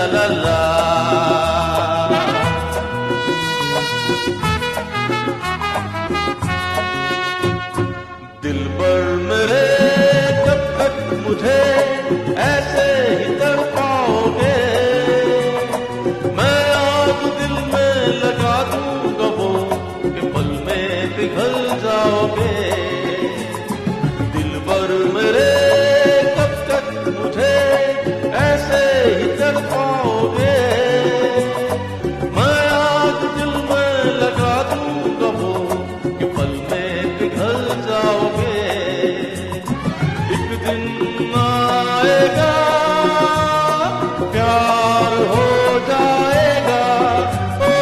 ला ला। दिलबर मेरे कब तक मुझे ऐसे ही तड़पाओगे, मैं आग दिल में लगा दूंगा वो कि पल में पिघल जाओगे। दिलबर मेरे कब तक मुझे ऐसे ही तड़पाओगे, मैं आग दिल में लगा दूंगा वो कि पल में पिघल जाओगे। एक दिन आएगा प्यार हो जाएगा, ओ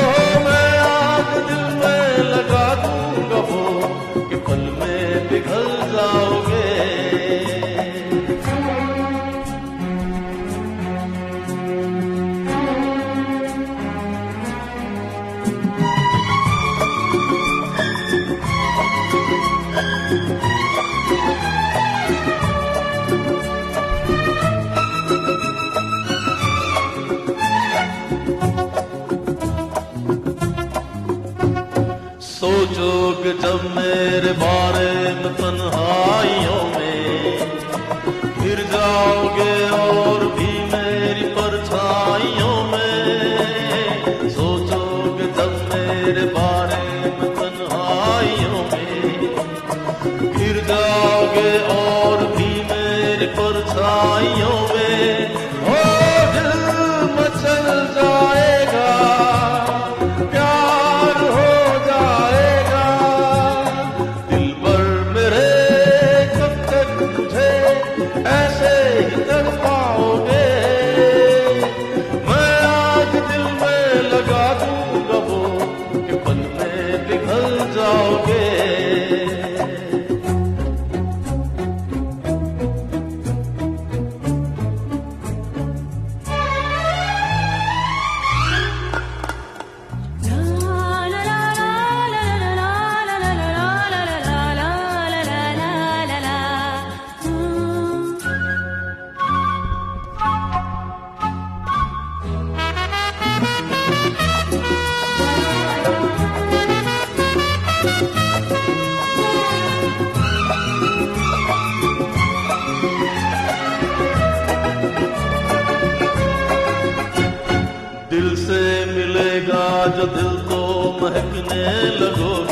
मैं आग दिल में लगा दूंगा वो कि पल में पिघल जाओगे। सोचोगे जब मेरे बारे में तन्हाइयों में, फिर जाओगे और भी मेरी परछाइयों में। सोचोगे जब मेरे बारे में तन्हाइयों में, फिर जाओगे और भी मेरी परछाइयों में। हो दिल मचल जाएगा, प्यार हो जाएगा। दिलबर मेरे कब तक मुझे ऐसे ही तड़पाओगे, मैं आग दिल में लगा दूंगा वो कि पल में पिघल जाओगे। दिल से मिलेगा जो दिल तो महकने लगोगे।